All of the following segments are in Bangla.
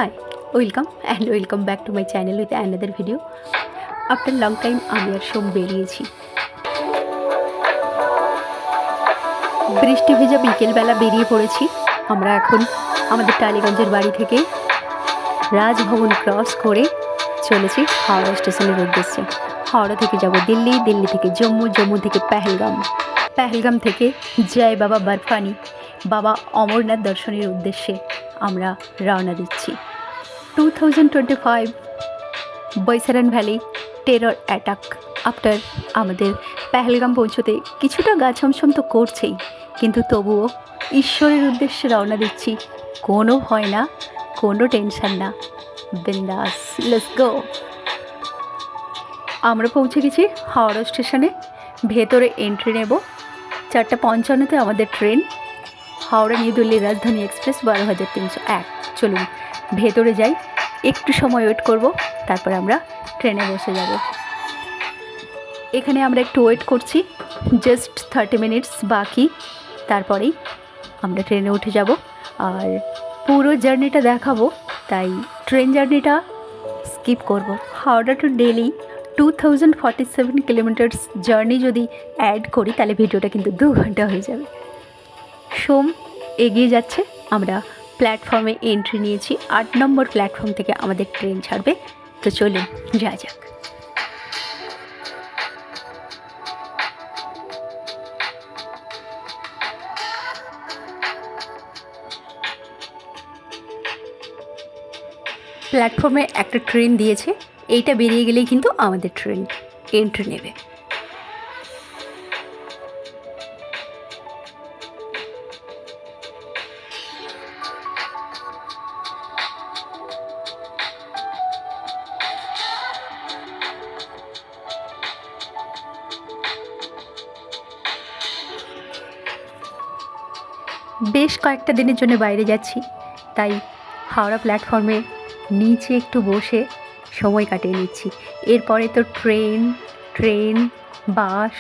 Hi, welcome and welcome back to my channel with another video. After long time আমি আর সোম বেরিয়েছি। বৃষ্টি ভেজা বিকেলবেলা বেরিয়ে পড়েছি। আমরা এখন আমাদের টালিগঞ্জের বাড়ি থেকে রাজভবন ক্রস করে চলেছি হাওড়া স্টেশনের উদ্দেশ্যে। হাওড়া থেকে যাব দিল্লি, দিল্লি থেকে জম্মু, জম্মু থেকে পেহেলগাম, পেহেলগাম থেকে জয় বাবা বরফানি বাবা অমরনাথ দর্শনের উদ্দেশ্যে আমরা রওনা দিচ্ছি। 2025 বৈসারান ভ্যালি টেরর অ্যাটাক আফটার আমাদের পেহেলগাম পৌঁছতে কিছুটা গা ছমছম তো করছেই, কিন্তু তবুও ঈশ্বরের উদ্দেশ্যে রওনা দিচ্ছি। কোনো ভয় না, কোনো টেনশন না, বিন্দাস, লেটস গো। আমরা পৌঁছে গেছি হাওড়া স্টেশনে। ভেতরে এন্ট্রি নেব। 4:55 আমাদের ট্রেন, হাওড়া নিউ দিল্লি রাজধানী এক্সপ্রেস 12,301। চলুন ভেতরে যাই, একটু সময় ওয়েট করব, তারপর আমরা ট্রেনে বসে যাব। এখানে আমরা একটু ওয়েট করছি, জাস্ট 30 মিনিটস বাকি, তারপরেই আমরা ট্রেনে উঠে যাব। আর পুরো জার্নিটা দেখাবো, তাই ট্রেন জার্নিটা স্কিপ করব। Howrah to Delhi 2047 kilometres journey যদি অ্যাড করি তাহলে ভিডিওটা কিন্তু 2 ঘন্টা হয়ে যাবে। সোম এগিয়ে যাচ্ছে, আমরা প্ল্যাটফর্মে এন্ট্রি নিয়েছি। 8 নম্বর প্ল্যাটফর্ম থেকে আমাদের ট্রেন ছাড়বে, তো চলুন যা যাক। প্ল্যাটফর্মে একটা ট্রেন দিয়েছে, এইটা বেরিয়ে গেলেই কিন্তু আমাদের ট্রেন এন্ট্রি নেবে। বেশ কয়েকটা দিনের জন্য বাইরে যাচ্ছি, তাই হাওড়া প্ল্যাটফর্মে নিচে একটু বসে সময় কাটিয়ে নিচ্ছি। এরপরে তো ট্রেন, বাস,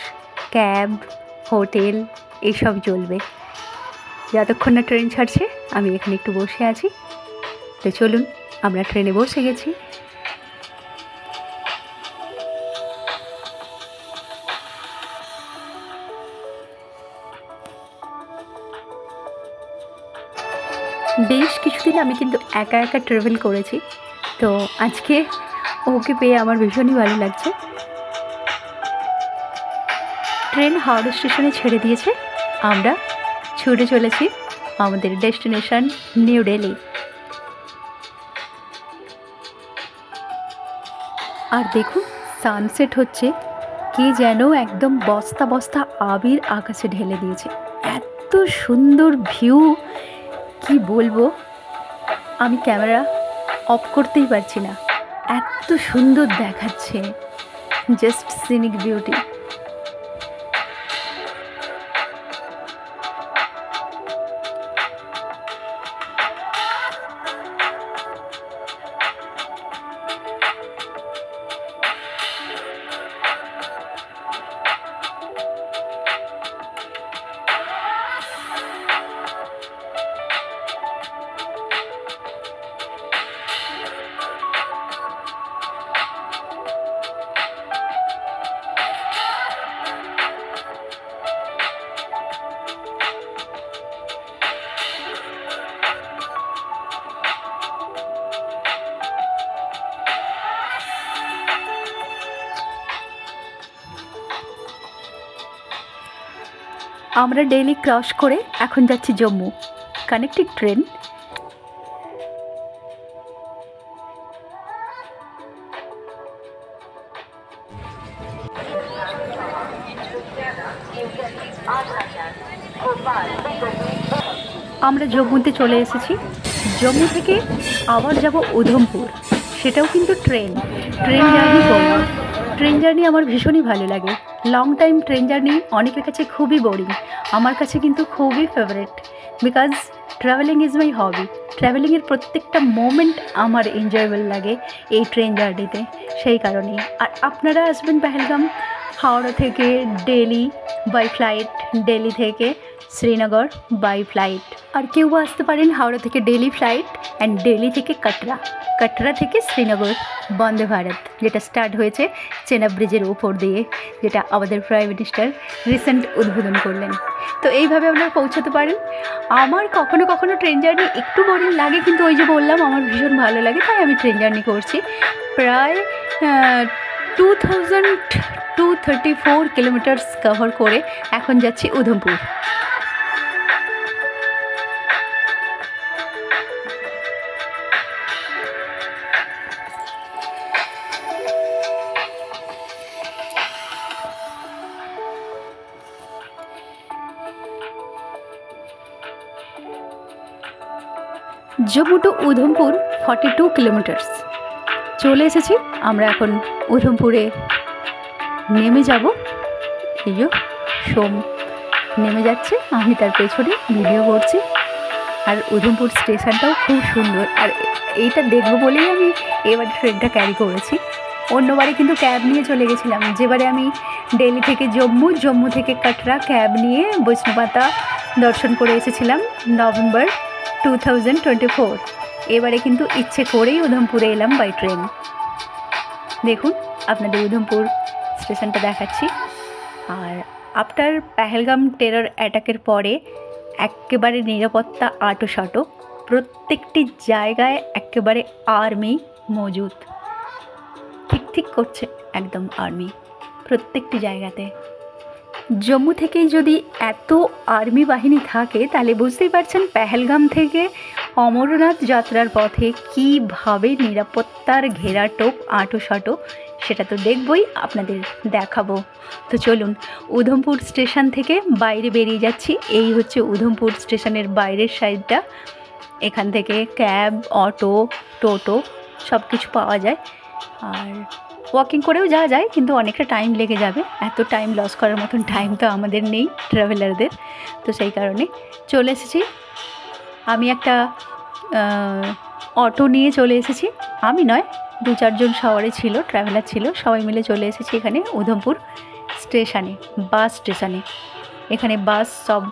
ক্যাব, হোটেল এইসব চলবে। যতক্ষণ না ট্রেন ছাড়ছে আমি এখানে একটু বসে আছি। তো চলুন, আমরা ট্রেনে বসে গেছি। বেশ কিছুদিন আমি কিন্তু একা একা ট্রাভেল করেছি, তো আজকে ওকে পেয়ে আমার ভীষণই ভালো লাগছে। ট্রেন হাওড়া স্টেশনে ছেড়ে দিয়েছে, আমরা ছুটে চলেছি আমাদের ডেস্টিনেশন নিউ দিল্লি। আর দেখুন সানসেট হচ্ছে, কে যেন একদম বস্তা বস্তা আবির আকাশে ঢেলে দিয়েছে। এত সুন্দর ভিউ, কি বলবো, আমি ক্যামেরা অফ করতেই পারছি না, এত সুন্দর দেখাচ্ছে, জাস্ট সিনিক বিউটি। আমরা দিল্লি ক্রস করে এখন যাচ্ছি জম্মু, কানেক্টিং ট্রেন। আমরা জম্মুতে চলে এসেছি। জম্মু থেকে আবার যাব উধমপুর, সেটাও কিন্তু ট্রেন জার্নি করব। ট্রেন জার্নি আমার ভীষণই ভালো লাগে। লং টাইম ট্রেন জার্নি অনেকের কাছে খুবই বোরিং, আমার কাছে কিন্তু খুবই favourite, because travelling is my hobby. ট্রাভেলিংয়ের প্রত্যেকটা মোমেন্ট আমার এনজয়েবল লাগে এই ট্রেন জার্নিতে, সেই কারণেই। আর আপনারা আসবেন পেহেলগাম হাওড়া থেকে দিল্লি বাই ফ্লাইট, দিল্লি থেকে শ্রীনগর বাই ফ্লাইট। আর কেউ আসতে পারেন হাওড়া থেকে দিল্লি ফ্লাইট অ্যান্ড দিল্লি থেকে কাটরা, কাটরা থেকে শ্রীনগর বন্দে ভারত, যেটা স্টার্ট হয়েছে চেনাব ব্রিজের উপর দিয়ে, যেটা আমাদের প্রাইম মিনিস্টার রিসেন্ট উদ্বোধন করলেন। তো এইভাবে আপনারা পৌঁছাতে পারেন। আমার কখনো কখনো ট্রেন জার্নি একটু বোরিং লাগে, কিন্তু ওই যে বললাম আমার ভীষণ ভালো লাগে, তাই আমি ট্রেন জার্নি করছি। প্রায় 2234 কিলোমিটার্স কভার করে এখন যাচ্ছি উধমপুর। Jammu to Udhampur 42 kilometres. চলে এসেছি আমরা এখন উধমপুরে, নেমে যাব। এই যে সোম নেমে যাচ্ছে, আমি তার পেছনে ভিডিও করছি। আর উধমপুর স্টেশনটাও খুব সুন্দর, আর এইটা দেখবো বলেই আমি এবারে ট্রেনটা ক্যারি করেছি। অন্যবারে কিন্তু ক্যাব নিয়ে চলে গেছিলাম, যেবারে আমি দিল্লি থেকে জম্মু, জম্মু থেকে কাটরা ক্যাব নিয়ে বৈষ্ণবমাতা দর্শন করে এসেছিলাম নভেম্বর 2024। এবারে কিন্তু ইচ্ছে করেই উধমপুরে এলাম বাই ট্রেন। দেখুন আপনাদের উধমপুর স্টেশনটা দেখাচ্ছি। আর আফটার পেহেলগাম টেরর অ্যাটাকের পরে একেবারে নিরাপত্তা আঁটোসাঁটো, প্রত্যেকটি জায়গায় একেবারে আর্মি মজুদ, ঠিক করছে একদম আর্মি প্রত্যেকটি জায়গাতে। জম্মু থেকেই যদি এত আর্মি বাহিনী থাকে, তাহলে বুঝতেই পারছেন পেহেলগাম থেকে অমরনাথ যাত্রার পথে কীভাবে নিরাপত্তার ঘেরাটোপ আঁটোসাঁটো, সেটা তো দেখবই, আপনাদের দেখাবো। তো চলুন, উধমপুর স্টেশন থেকে বাইরে বেরিয়ে যাচ্ছি। এই হচ্ছে উধমপুর স্টেশনের বাইরের সাইডটা। এখান থেকে ক্যাব, অটো, টোটো সব কিছু পাওয়া যায়। আর ওয়াকিং করেও যাওয়া যায়, কিন্তু অনেকটা টাইম লেগে যাবে। এত টাইম লস করার মতন টাইম তো আমাদের নেই ট্রাভেলারদের। তো সেই কারণে চলে এসেছি। আমি একটা অটো নিয়ে চলে এসেছি, আমি নয়, 2-4 জন সওয়ারি ছিল, ট্রাভেলার ছিল, সবাই মিলে চলে এসেছি এখানে উধমপুর স্টেশনে, বাস স্টেশনে। এখানে বাস সব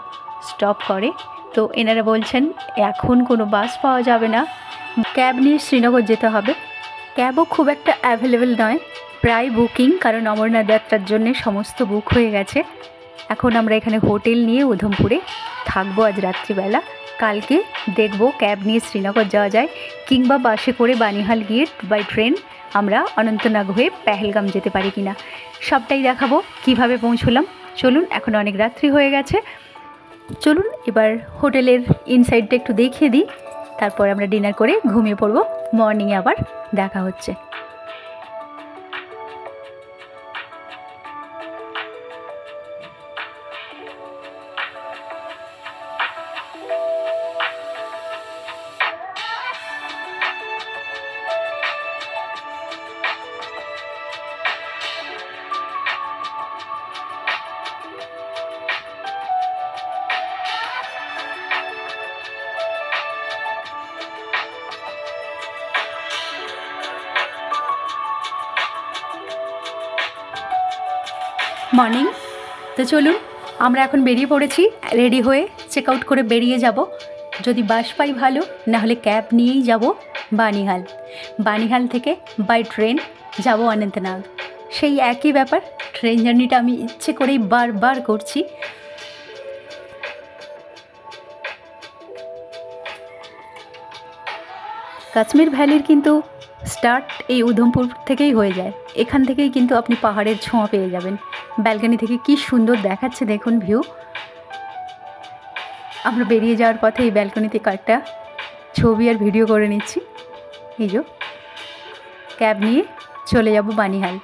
স্টপ করে। তো এনারা বলছেন এখন কোনো বাস পাওয়া যাবে না, ক্যাব নিয়ে শ্রীনগর যেতে হবে। ক্যাবও খুব একটা অ্যাভেলেবেল নয়, প্রায় বুকিং, কারণ অমরনাথ যাত্রার জন্যে সমস্ত বুক হয়ে গেছে। এখন আমরা এখানে হোটেল নিয়ে উধমপুরে থাকবো আজ রাত্রিবেলা। কালকে দেখব ক্যাব নিয়ে শ্রীনগর যাওয়া যায়, কিংবা বাসে করে বানিহাল গিয়ে বাই ট্রেন আমরা অনন্তনাগ হয়ে পেহেলগাম যেতে পারি কিনা, সবটাই দেখাবো কিভাবে পৌঁছলাম। চলুন, এখন অনেক রাত্রি হয়ে গেছে, চলুন এবার হোটেলের ইনসাইডটা একটু দেখিয়ে দিই, তারপর আমরা ডিনার করে ঘুমিয়ে পড়বো। মর্নিংয়ে আবার দেখা হচ্ছে। মর্নিং। তো চলুন, আমরা এখন বেরিয়ে পড়েছি, রেডি হয়ে চেক আউট করে বেরিয়ে যাব। যদি বাস পাই ভালো, না হলে ক্যাব নিয়েই যাব বানিহাল। বানিহাল থেকে বাই ট্রেন যাব অনন্তনাগ। সেই একই ব্যাপার, ট্রেন জার্নিটা আমি ইচ্ছে করেই বারবার করছি। কাশ্মীর ভ্যালির কিন্তু স্টার্ট এই উধমপুর থেকেই হয়ে যায়। এখান থেকেই কিন্তু আপনি পাহাড়ের ছোঁয়া পেয়ে যাবেন। ব্যালকনি থেকে কি সুন্দর দেখাচ্ছে দেখুন ভিউ। আমরা বেরিয়ে যাওয়ার পথে এই ব্যালকনিতে কয়েকটা ছবি আর ভিডিও করে নিচ্ছি। এই যে ক্যাব নিয়ে চলে যাব বানিহাল।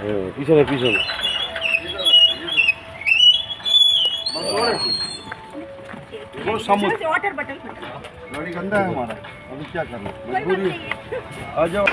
হ্যাঁ, পিছনে পিছনে। वो समुद्र वाटर बॉटल गाड़ी गंदा है हमारा, अभी क्या करना, मजबूरी है। आ जाओ।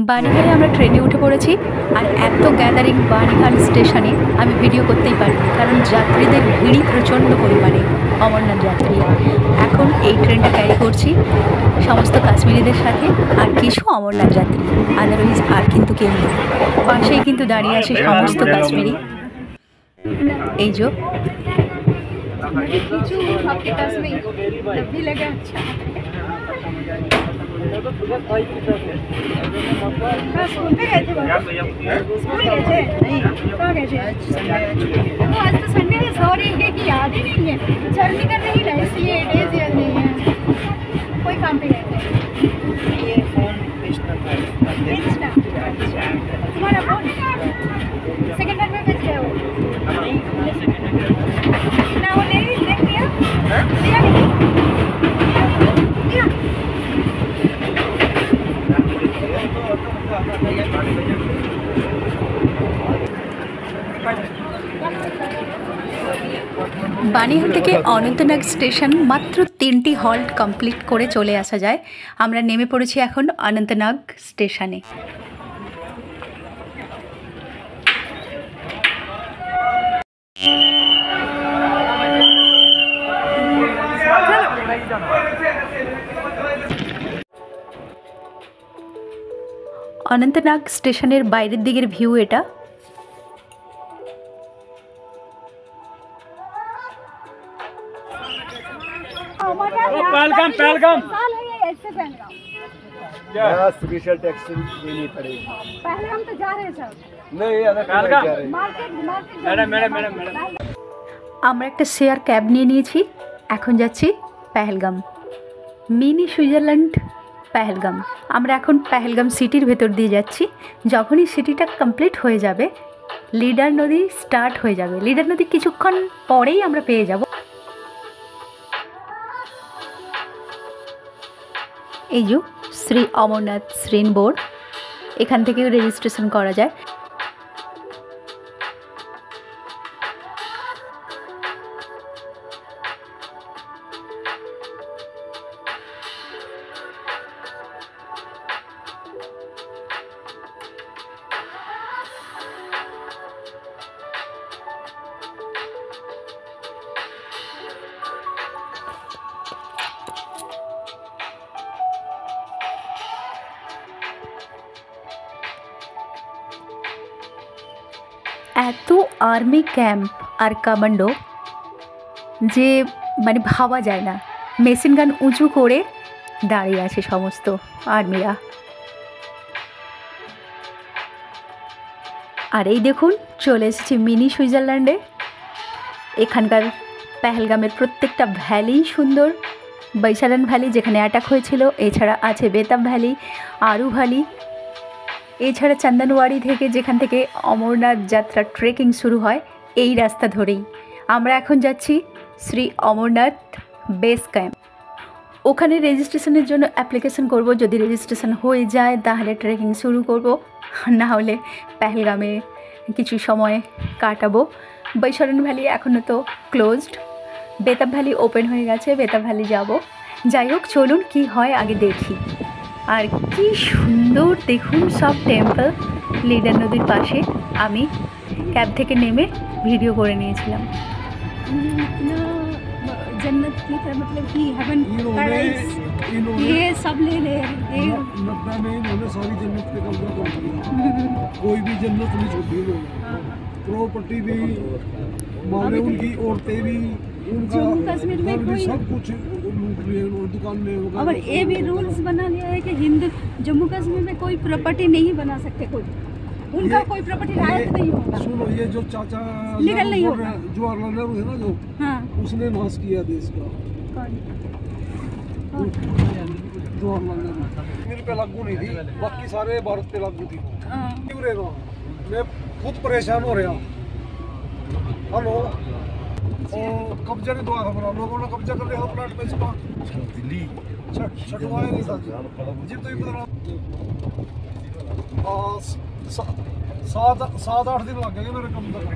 বানিহালে আমরা ট্রেনে উঠে পড়েছি। আর এত গ্যাদারিং বানিহাল স্টেশনে আমি ভিডিও করতেই পারিনি, কারণ যাত্রীদের ভিড়ই প্রচণ্ড পরিমাণে, অমরনাথ যাত্রী। এখন এই ট্রেনটা ক্যারি করছি সমস্ত কাশ্মীরিদের সাথে আর কিছু অমরনাথ যাত্রী, আদারওয়াইজ আর কিন্তু কেউ নেই। পাশেই কিন্তু দাঁড়িয়ে আছে সমস্ত কাশ্মীরি। এই যে आज तो संडे है, सॉरी कि याद ही नहीं है, जर्नी कर रही है इसलिए डेज याद नहीं है, कोई काम पे गए थे। ये फोन इंस्टा तुम्हारा फोन सेकंड हैंड में बेच रहे हो ना? वो ले देख लिया लिया नहीं लिया। বানিহাল থেকে অনন্তনাগ স্টেশন মাত্র 3টি হল্ট কমপ্লিট করে চলে আসা যায়। আমরা নেমে পড়েছি এখন অনন্তনাগ স্টেশনে। অনন্তনাগ স্টেশনের বাইরের দিকের ভিউ এটা। पहलगाम पहलगाम साल है ये ऐसे पहलगाम यहाँ स्पेशल टैक्स देनी पड़ेगी। पहलगाम तो जा रहे हैं सब नहीं अलग पहलगाम। जा रहे हैं। Market market madam madam madam madam আমরা একটা শেয়ার ক্যাব নিয়ে নিয়েছি, এখন যাচ্ছি পেহেলগাম, মিনি সুইজারল্যান্ড পেহেলগাম। আমরা এখন পেহেলগাম সিটির ভেতর দিয়ে যাচ্ছি। যখনই সিটিটা কমপ্লিট হয়ে যাবে লিডার নদী স্টার্ট হয়ে যাবে। লিডার নদী কিছুক্ষণ পরেই আমরা পেয়ে যাব। এই যে শ্রী অমরনাথ শ্রেণ বোর্ড, এখান থেকেও রেজিস্ট্রেশন করা যায়। এত আর্মি ক্যাম্প আর কমান্ডো যে মানে ভাবা যায় না। মেশিন গান উঁচু করে দাঁড়িয়ে আছে সমস্ত আর্মিরা। আর এই দেখুন চলে এসেছি মিনি সুইজারল্যান্ডে। এখানকার পেহেলগামের প্রত্যেকটা ভ্যালি সুন্দর। বৈশালান ভ্যালি যেখানে অ্যাটাক হয়েছিল, এছাড়া আছে বেতাব ভ্যালি, আরু ভ্যালি, এছাড়া চন্দনওয়াড়ি থেকে যেখান থেকে অমরনাথ যাত্রা ট্রেকিং শুরু হয় এই রাস্তা ধরেই আমরা এখন যাচ্ছি শ্রী অমরনাথ বেস ক্যাম্প। ওখানে রেজিস্ট্রেশনের জন্য অ্যাপ্লিকেশন করব। যদি রেজিস্ট্রেশন হয়ে যায় তাহলে ট্রেকিং শুরু করব, না হলে পেহেলগামে কিছু সময় কাটাবো। বৈশালান ভ্যালি এখনও তো ক্লোজড, বেতাব ভ্যালি ওপেন হয়ে গেছে, বেতাব ভ্যালি যাব। যাই হোক চলুন কি হয় আগে দেখি। আর কি সুন্দর দেখুন সব টেম্পল লিডার নদীর পাশে। আমি ক্যাব থেকে নেমে ভিডিও করে নিয়েছিলাম। जन्नत की तरह, मतलब कि हेवन पैराडाइज ये सब ले ले। नब्बे में इन्होंने सारी जन्नत पे कब्जा कर लिया। कोई भी जन्नत नहीं छूटी लोग, प्रॉपर्टी भी माले उनकी, औरतें भी, उनका जम्मू कश्मीर में कोई सब कुछ लूट लिए दुकानें वगैरह। और ये भी रूल्स बना लिया है कि हिंदू जम्मू कश्मीर में कोई प्रॉपर्टी नहीं बना सकते, कोई उनका कोई प्रॉपर्टी राइट नहीं होगा। सुनो ये जो चाचा लीगल नहीं होगा। जवाहरलाल नेहरू है ना जो, हाँ उसने नाश किया देश का। जवाहरलाल नेहरू कश्मीर पे लागू नहीं थी, बाकी सारे भारत पे लागू थी। क्यों रहेगा? मैं खुद परेशान हो रहा। हेलो, कब्जा नहीं दुआ हमारा, लोगों ने कब्जा कर लिया प्लाट पे इसका। दिल्ली छटवाया नहीं था जी, तो ये बता 7-8 दिन लग गए मेरे कम करने।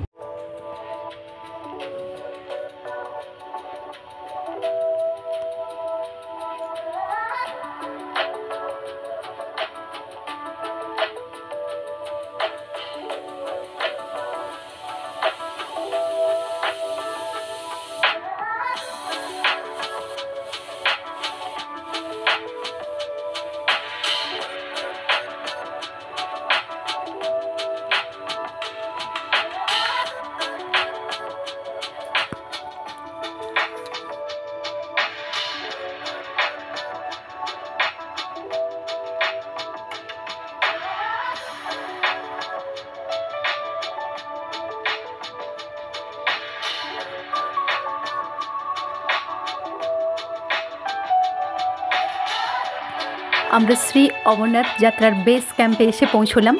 আমরা শ্রী অমরনাথ যাত্রার বেস ক্যাম্পে এসে পৌঁছলাম।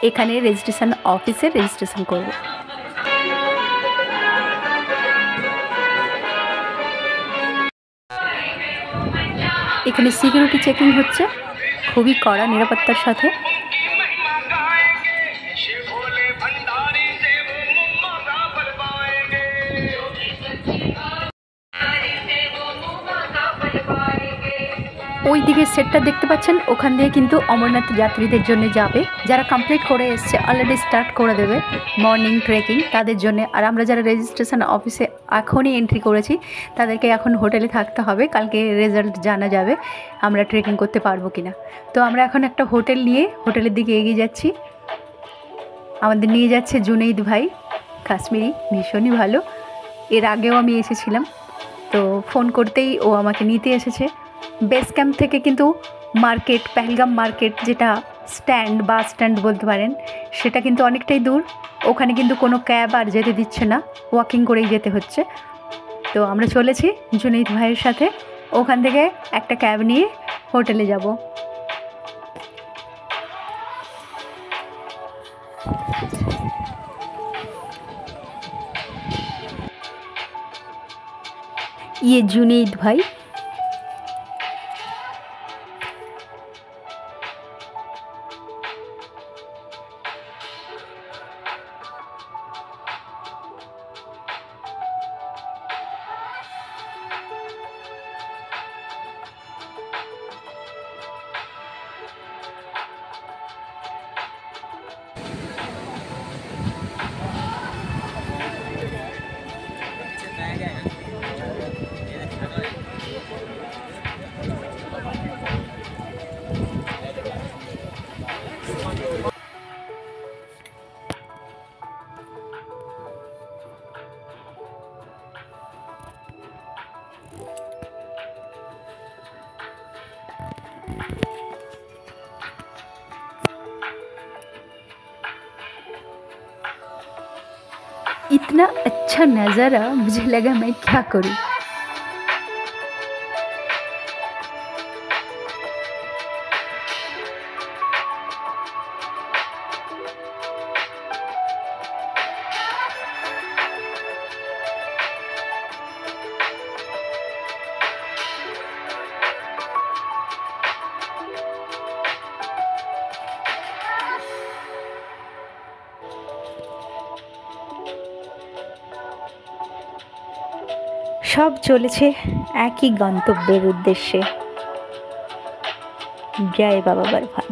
এখানে রেজিস্ট্রেশন অফিসে রেজিস্ট্রেশন করব। এখানে সিকিউরিটি চেকিং হচ্ছে খুবই কড়া নিরাপত্তার সাথে। ওই দিকের সেটটা দেখতে পাচ্ছেন, ওখান দিয়ে কিন্তু অমরনাথ যাত্রীদের জন্য যাবে, যারা কমপ্লিট করে এসছে অলরেডি স্টার্ট করে দেবে মর্নিং ট্রেকিং তাদের জন্য। আর আমরা যারা রেজিস্ট্রেশন অফিসে এখনই এন্ট্রি করেছি তাদেরকে এখন হোটেলে থাকতে হবে, কালকে রেজাল্ট জানা যাবে আমরা ট্রেকিং করতে পারবো কি না। তো আমরা এখন একটা হোটেল নিয়ে হোটেলের দিকে এগিয়ে যাচ্ছি। আমাদের নিয়ে যাচ্ছে জুনেইদ ভাই, কাশ্মীরি, ভীষণই ভালো। এর আগেও আমি এসেছিলাম, তো ফোন করতেই ও আমাকে নিতে এসেছে। বেস ক্যাম্প থেকে কিন্তু মার্কেট, পেহেলগাম মার্কেট, যেটা স্ট্যান্ড বাস স্ট্যান্ড বলতে পারেন, সেটা কিন্তু অনেকটাই দূর। ওখানে কিন্তু কোনো ক্যাব আর যেতে দিচ্ছে না, ওয়াকিং করেই যেতে হচ্ছে। তো আমরা চলেছি জুনেইদ ভাইয়ের সাথে, ওখান থেকে একটা ক্যাব নিয়ে হোটেলে যাব। ये जुनैद भाई। इतना अच्छा नज़ारा, मुझे लगा मैं क्या करूं। সব চলেছে একই গন্তব্যের উদ্দেশ্যে, জয় বাবা বরফান।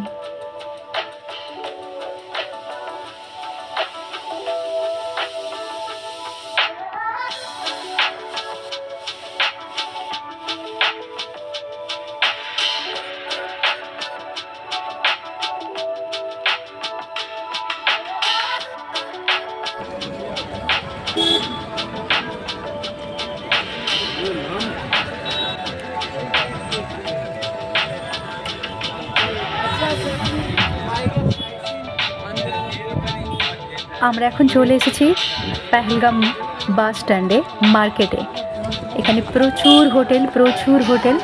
আমরা এখন চলে এসেছি পেহেলগাম বাস স্ট্যান্ডে, মার্কেটে। এখানে প্রচুর হোটেল।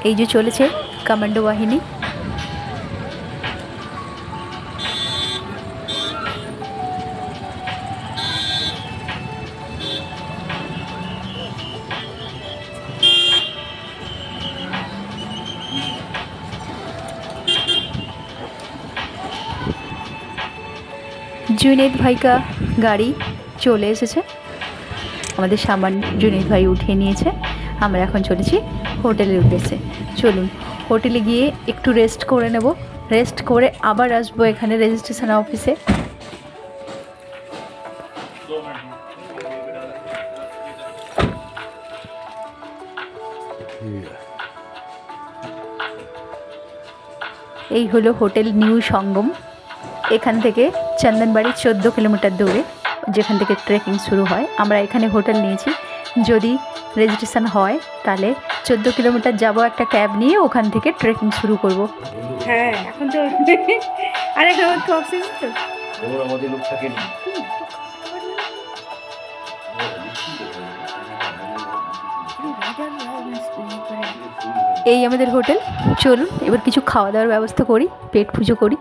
এই যে চলেছে কমান্ডো বাহিনী। जुनैद भाई का गाड़ी चले एसेছে, আমাদের সামান জুনেদ ভাই উঠিয়ে নিয়েছে। আমরা এখন চলেছি হোটেলের উদ্দেশ্যে। চলুন হোটেলে গিয়ে একটু রেস্ট করে নেব, রেস্ট করে আবার আসবো এখানে রেজিস্ট্রেশন অফিসে। এই হলো হোটেল নিউ সঙ্গম। এখান থেকে চন্দনবাড়ি 14 কিলোমিটার দূরে, যেখান থেকে ট্রেকিং শুরু হয়। আমরা এখানে হোটেল নিয়েছি, যদি রেজিস্ট্রেশন হয় তাহলে 14 কিলোমিটার যাব একটা ক্যাব নিয়ে, ওখান থেকে ট্রেকিং শুরু করব। হ্যাঁ এখন তো আরে এখন তো অক্সিজেন তো ওর আমাদের লোক থাকে না। রাইডার এই আমাদের হোটেল। চলুন এবার কিছু খাওয়া দাওয়ার ব্যবস্থা করি, পেট পুজো করি।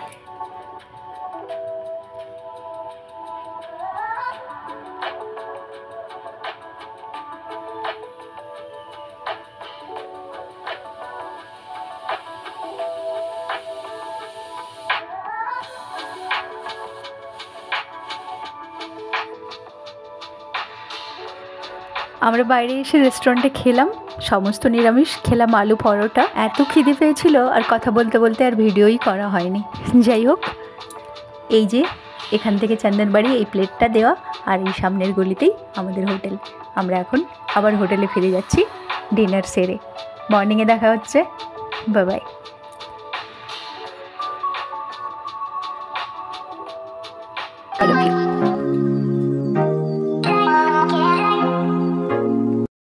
আমরা বাইরে এসে রেস্টুরেন্টে খেলাম, সমস্ত নিরামিষ। খেলাম আলু পরোটা। এত খিদে পেয়েছিল আর কথা বলতে বলতে আর ভিডিওই করা হয়নি। যাই হোক, এই যে এখান থেকে চন্দনবাড়ি এই প্লেটটা দেওয়া, আর এই সামনের গলিতেই আমাদের হোটেল। আমরা এখন আবার হোটেলে ফিরে যাচ্ছি ডিনার সেরে। মর্নিংয়ে দেখা হচ্ছে। Bye bye.